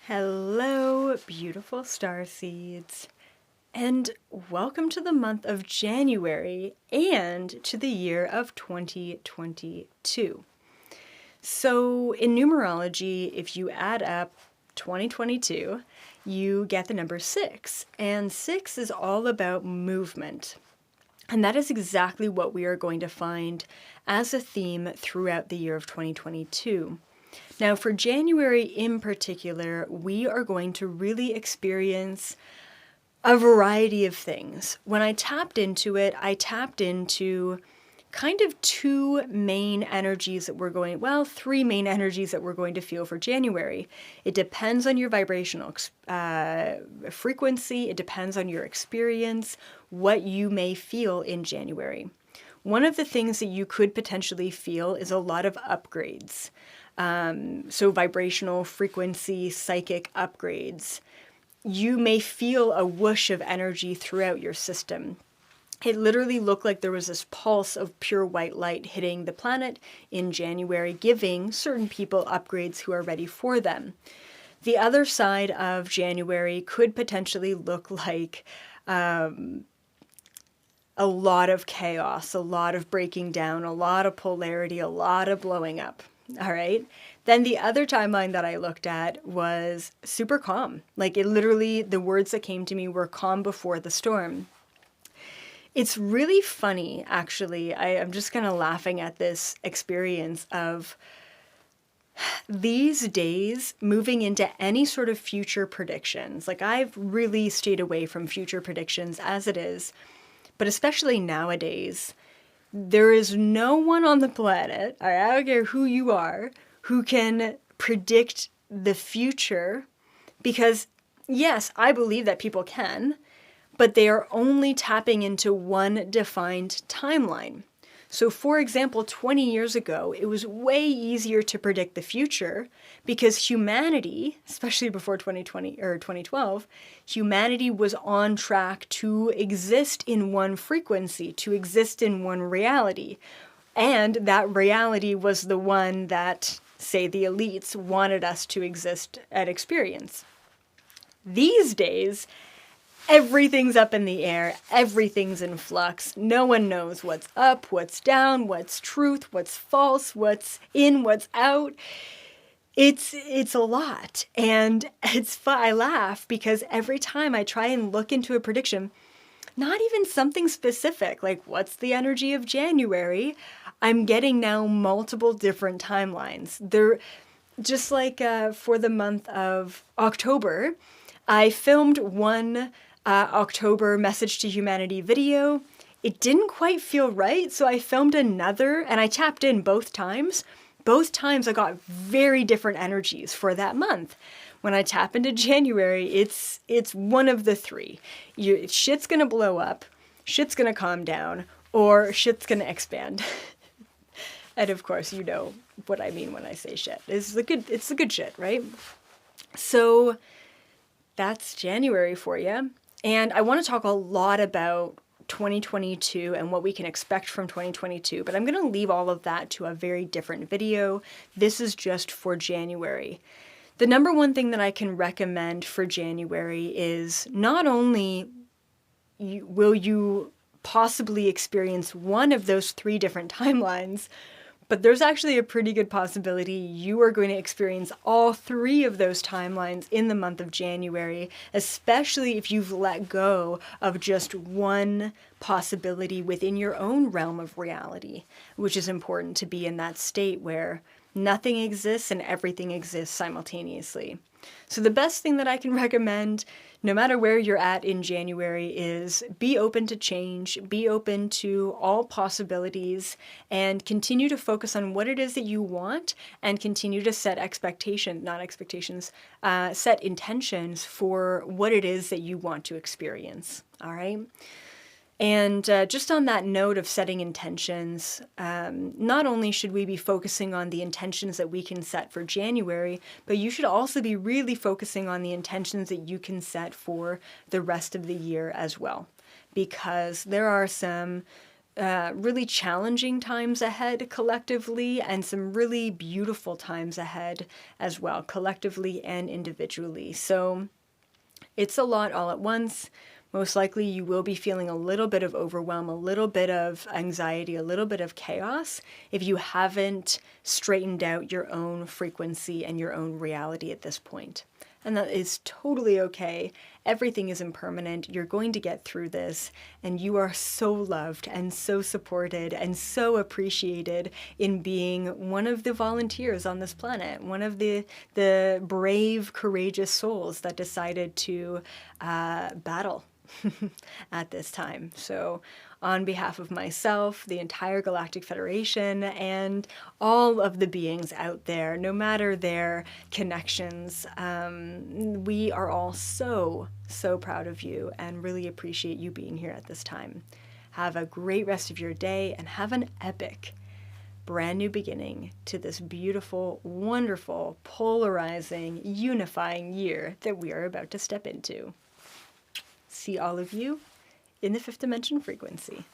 Hello, beautiful starseeds, and welcome to the month of January and to the year of 2022. So, in numerology, if you add up 2022, you get the number 6, and 6 is all about movement. And that is exactly what we are going to find as a theme throughout the year of 2022. Now, for January in particular, we are going to really experience a variety of things. When I tapped into it, I tapped into kind of three main energies that we're going to feel for January. It depends on your vibrational frequency, it depends on your experience, what you may feel in January. One of the things that you could potentially feel is a lot of upgrades. So vibrational frequency, psychic upgrades. You may feel a whoosh of energy throughout your system. It literally looked like there was this pulse of pure white light hitting the planet in January, giving certain people upgrades who are ready for them. The other side of January could potentially look like a lot of chaos, a lot of breaking down, a lot of polarity, a lot of blowing up. All right. Then the other timeline that I looked at was super calm. Like it literally, the words that came to me were calm before the storm. It's really funny, actually. I'm just kind of laughing at this experience of these days moving into any sort of future predictions. Like I've really stayed away from future predictions as it is, but especially nowadays, there is no one on the planet, I don't care who you are, who can predict the future because, yes, I believe that people can, but they are only tapping into one defined timeline. So, for example, 20 years ago, it was way easier to predict the future because humanity, especially before 2020 or 2012, humanity was on track to exist in one frequency, to exist in one reality. And that reality was the one that, say, the elites wanted us to exist and experience. These days, everything's up in the air, everything's in flux, no one knows what's up, what's down, what's truth, what's false, what's in, what's out. It's a lot, and it's fun. I laugh because every time I try and look into a prediction, not even something specific, like what's the energy of January, I'm getting now multiple different timelines. They're just like for the month of October, I filmed one October Message to Humanity video. It didn't quite feel right, so I filmed another and I tapped in both times. Both times I got very different energies for that month. When I tap into January, it's one of the three. Shit's gonna blow up, shit's gonna calm down, or shit's gonna expand. And of course, you know what I mean when I say shit. It's the good shit, right? So that's January for you. And I want to talk a lot about 2022 and what we can expect from 2022, but I'm going to leave all of that to a very different video. This is just for January. The number one thing that I can recommend for January is not only will you possibly experience one of those three different timelines, but there's actually a pretty good possibility you are going to experience all three of those timelines in the month of January, especially if you've let go of just one possibility within your own realm of reality, which is important to be in that state where nothing exists and everything exists simultaneously. So the best thing that I can recommend, no matter where you're at in January, is be open to change, be open to all possibilities, and continue to focus on what it is that you want and continue to set set intentions for what it is that you want to experience. All right? And just on that note of setting intentions, not only should we be focusing on the intentions that we can set for January, but you should also be really focusing on the intentions that you can set for the rest of the year as well. Because there are some really challenging times ahead collectively, and some really beautiful times ahead as well, collectively and individually. So it's a lot all at once. Most likely you will be feeling a little bit of overwhelm, a little bit of anxiety, a little bit of chaos if you haven't straightened out your own frequency and your own reality at this point. And that is totally okay. Everything is impermanent. You're going to get through this, and you are so loved and so supported and so appreciated in being one of the volunteers on this planet, one of the brave, courageous souls that decided to battle at this time. So on behalf of myself, the entire Galactic Federation, and all of the beings out there, no matter their connections, we are all so, so proud of you and really appreciate you being here at this time. Have a great rest of your day and have an epic brand new beginning to this beautiful, wonderful, polarizing, unifying year that we are about to step into. See all of you in the fifth dimension frequency.